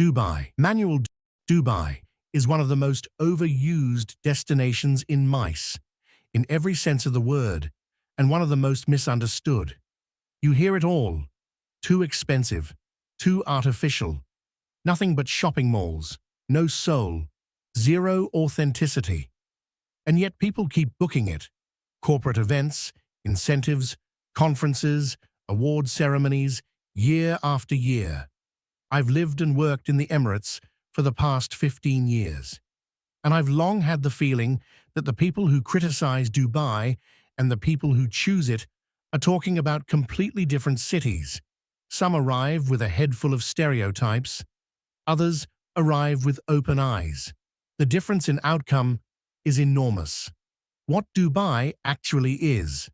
Dubai is one of the most overused destinations in MICE, in every sense of the word, and one of the most misunderstood. You hear it all. Too expensive, too artificial, nothing but shopping malls, no soul, zero authenticity. And yet people keep booking it. Corporate events, incentives, conferences, award ceremonies, year after year. I've lived and worked in the Emirates for the past 15 years. And I've long had the feeling that the people who criticize Dubai and the people who choose it are talking about completely different cities. Some arrive with a head full of stereotypes. Others arrive with open eyes. The difference in outcome is enormous. What Dubai actually is.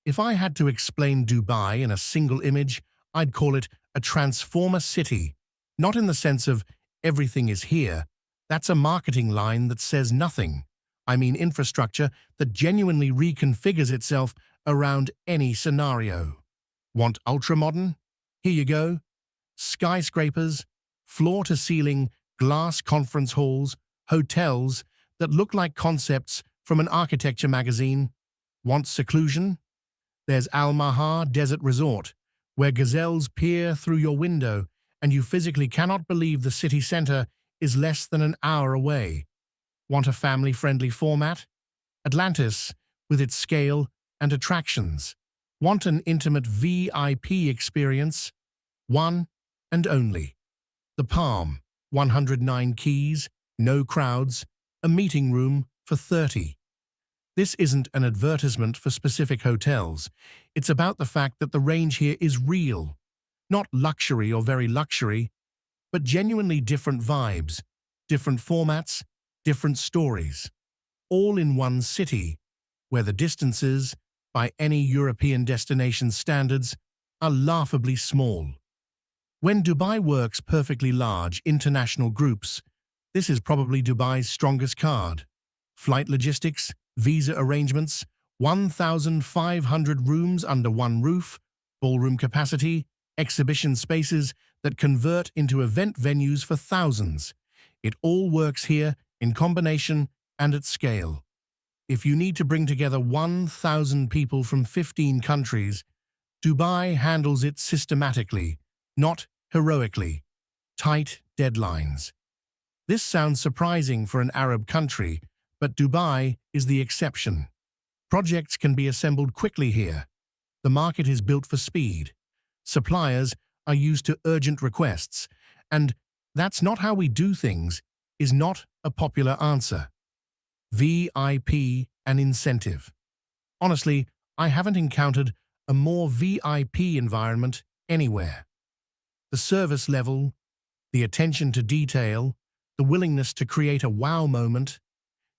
If I had to explain Dubai in a single image, I'd call it a transformer city, not in the sense of everything is here. That's a marketing line that says nothing. I mean infrastructure that genuinely reconfigures itself around any scenario. Want ultra-modern? Here you go. Skyscrapers, floor-to-ceiling glass conference halls, hotels that look like concepts from an architecture magazine. Want seclusion? There's Al Mahar Desert Resort, where gazelles peer through your window and you physically cannot believe the city center is less than an hour away. Want a family-friendly format? Atlantis, with its scale and attractions. Want an intimate VIP experience? One and only. The Palm, 109 keys, no crowds, a meeting room for 30. This isn't an advertisement for specific hotels. It's about the fact that the range here is real. Not luxury or very luxury, but genuinely different vibes, different formats, different stories. All in one city, where the distances, by any European destination standards, are laughably small. When Dubai works perfectly large international groups, this is probably Dubai's strongest card. Flight logistics, visa arrangements, 1,500 rooms under one roof, ballroom capacity, exhibition spaces that convert into event venues for thousands. It all works here in combination and at scale. If you need to bring together 1,000 people from 15 countries, Dubai handles it systematically, not heroically. Tight deadlines. This sounds surprising for an Arab country, but Dubai is the exception. Projects can be assembled quickly here. The market is built for speed. Suppliers are used to urgent requests, and "that's not how we do things" is not a popular answer. VIP and incentive. Honestly, I haven't encountered a more VIP environment anywhere. The service level, the attention to detail, the willingness to create a wow moment.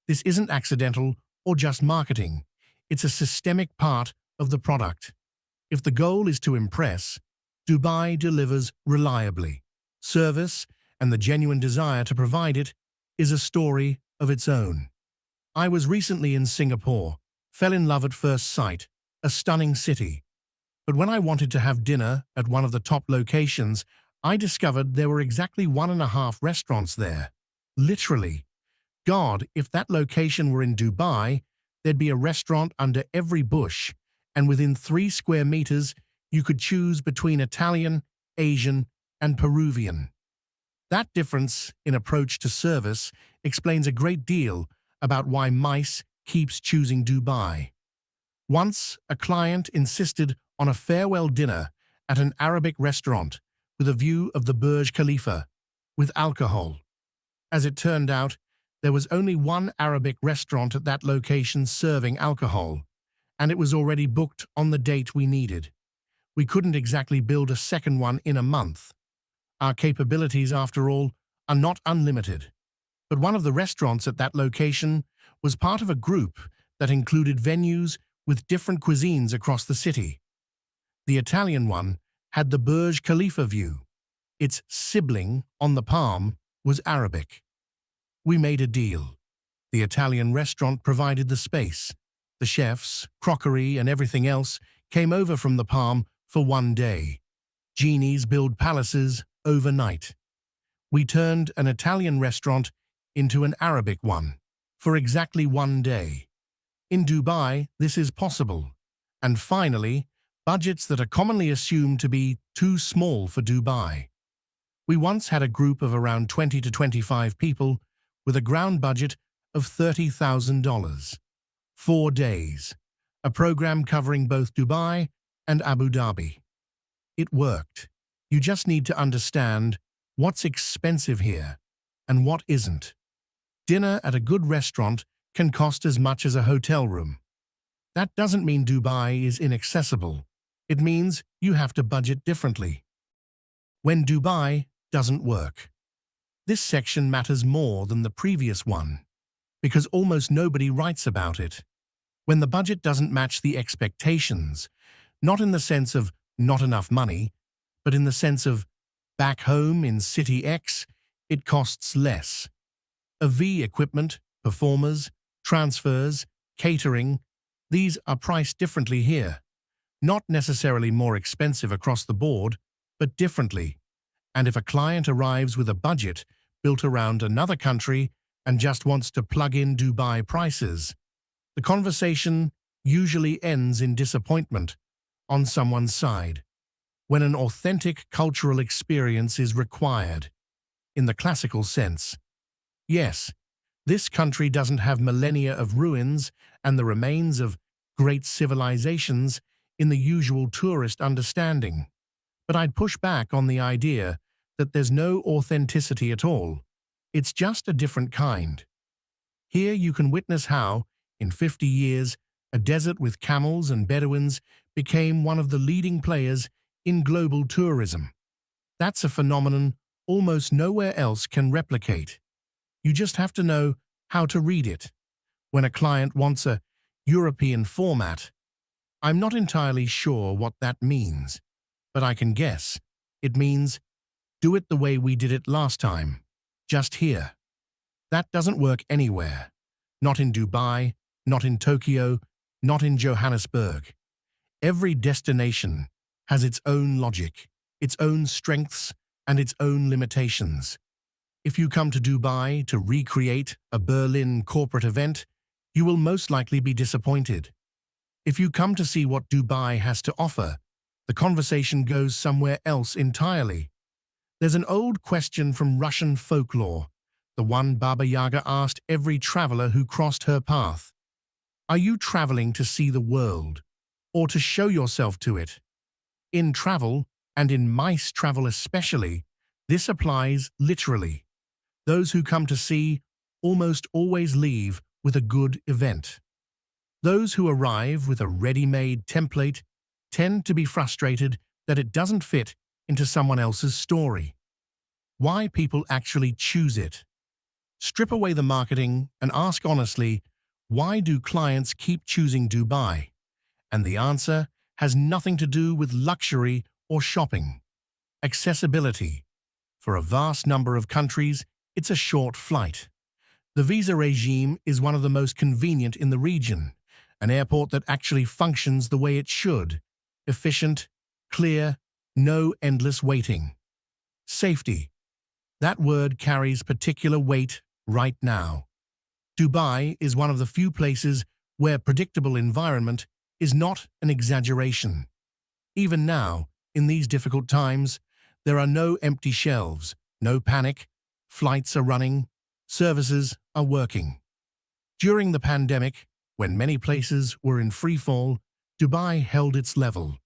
This isn't accidental or just marketing. It's a systemic part of the product. If the goal is to impress, Dubai delivers reliably. Service and the genuine desire to provide it is a story of its own. I was recently in Singapore, fell in love at first sight, a stunning city. But when I wanted to have dinner at one of the top locations, I discovered there were exactly 1.5 restaurants there. Literally. God, if that location were in Dubai, there'd be a restaurant under every bush, and within 3 square meters, you could choose between Italian, Asian, and Peruvian. That difference in approach to service explains a great deal about why MICE keeps choosing Dubai. Once, a client insisted on a farewell dinner at an Arabic restaurant with a view of the Burj Khalifa, with alcohol. As it turned out, there was only one Arabic restaurant at that location serving alcohol, and it was already booked on the date we needed. We couldn't exactly build a second one in a month. Our capabilities, after all, are not unlimited. But one of the restaurants at that location was part of a group that included venues with different cuisines across the city. The Italian one had the Burj Khalifa view. Its sibling, on the Palm, was Arabic. We made a deal. The Italian restaurant provided the space. The chefs, crockery, and everything else came over from the Palm for one day. Genies build palaces overnight. We turned an Italian restaurant into an Arabic one for exactly one day. In Dubai, this is possible. And finally, budgets that are commonly assumed to be too small for Dubai. We once had a group of around 20 to 25 people with a ground budget of $30,000. 4 days. A program covering both Dubai and Abu Dhabi. It worked. You just need to understand what's expensive here and what isn't. Dinner at a good restaurant can cost as much as a hotel room. That doesn't mean Dubai is inaccessible. It means you have to budget differently. When Dubai doesn't work. This section matters more than the previous one, because almost nobody writes about it. When the budget doesn't match the expectations, not in the sense of not enough money, but in the sense of back home in City X, it costs less. AV equipment, performers, transfers, catering, these are priced differently here. Not necessarily more expensive across the board, but differently. And if a client arrives with a budget built around another country and just wants to plug in Dubai prices, the conversation usually ends in disappointment on someone's side. When an authentic cultural experience is required, in the classical sense. Yes, this country doesn't have millennia of ruins and the remains of great civilizations in the usual tourist understanding. But I'd push back on the idea that there's no authenticity at all. It's just a different kind. Here you can witness how, in 50 years, a desert with camels and Bedouins became one of the leading players in global tourism. That's a phenomenon almost nowhere else can replicate. You just have to know how to read it. When a client wants a European format, I'm not entirely sure what that means, but I can guess. It means, do it the way we did it last time, just here. That doesn't work anywhere. Not in Dubai, not in Tokyo, not in Johannesburg. Every destination has its own logic, its own strengths, and its own limitations. If you come to Dubai to recreate a Berlin corporate event, you will most likely be disappointed. If you come to see what Dubai has to offer, the conversation goes somewhere else entirely. There's an old question from Russian folklore, the one Baba Yaga asked every traveler who crossed her path. Are you traveling to see the world, or to show yourself to it? In travel, and in mice travel especially, this applies literally. Those who come to see almost always leave with a good event. Those who arrive with a ready-made template tend to be frustrated that it doesn't fit into someone else's story. Why people actually choose it? Strip away the marketing and ask honestly, why do clients keep choosing Dubai? And the answer has nothing to do with luxury or shopping. Accessibility. For a vast number of countries, it's a short flight. The visa regime is one of the most convenient in the region, an airport that actually functions the way it should. Efficient, clear, no endless waiting. Safety. That word carries particular weight right now. Dubai is one of the few places where predictable environment is not an exaggeration. Even now, in these difficult times, there are no empty shelves, no panic, flights are running, services are working. During the pandemic, when many places were in free fall, Dubai held its level.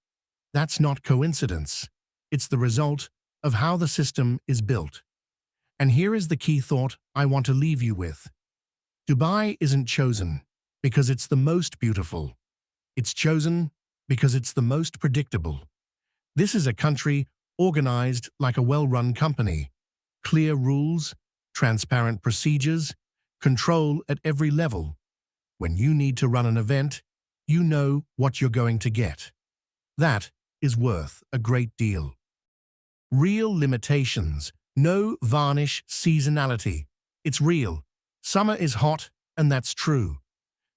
That's not coincidence. It's the result of how the system is built. And here is the key thought I want to leave you with. Dubai isn't chosen because it's the most beautiful. It's chosen because it's the most predictable. This is a country organized like a well-run company. Clear rules, transparent procedures, control at every level. When you need to run an event, you know what you're going to get. That is worth a great deal. Real limitations. No varnish seasonality. It's real. Summer is hot, and that's true.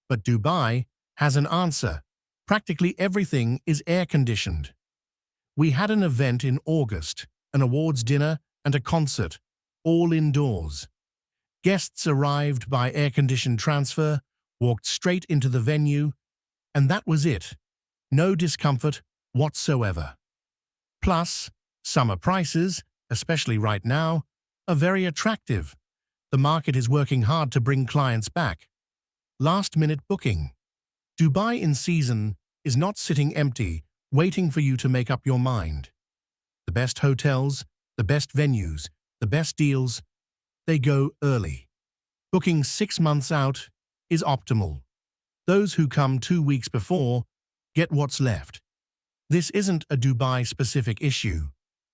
But Dubai has an answer. Practically everything is air-conditioned. We had an event in August, an awards dinner and a concert, all indoors. Guests arrived by air-conditioned transfer, walked straight into the venue, and that was it. No discomfort whatsoever. Plus, summer prices, especially right now, are very attractive. The market is working hard to bring clients back. Last-minute booking. Dubai in season is not sitting empty, waiting for you to make up your mind. The best hotels, the best venues, the best deals, they go early. Booking 6 months out is optimal. Those who come 2 weeks before get what's left. This isn't a Dubai-specific issue.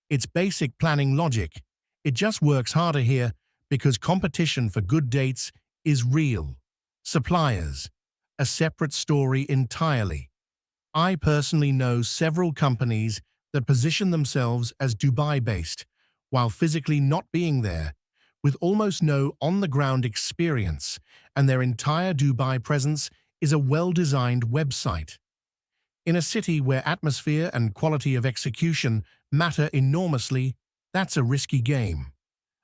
It's basic planning logic. It just works harder here because competition for good dates is real. Suppliers, a separate story entirely. I personally know several companies that position themselves as Dubai-based while physically not being there, with almost no on-the-ground experience, and their entire Dubai presence is a well-designed website. In a city where atmosphere and quality of execution matter enormously, that's a risky game.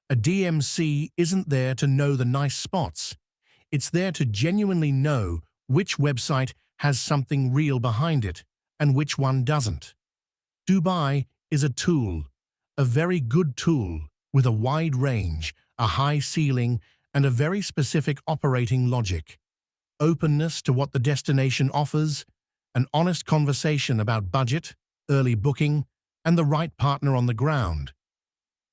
A DMC isn't there to know the nice spots. It's there to genuinely know which website has something real behind it and which one doesn't. Dubai is a tool, a very good tool, with a wide range, a high ceiling, and a very specific operating logic. Openness to what the destination offers, an honest conversation about budget, early booking, and the right partner on the ground.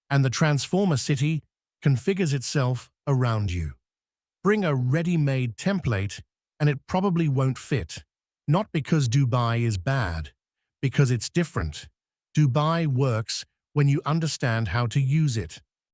And the Transformer City configures itself around you. Bring a ready-made template and it probably won't fit. Not because Dubai is bad, because it's different. Dubai works when you understand how to use it.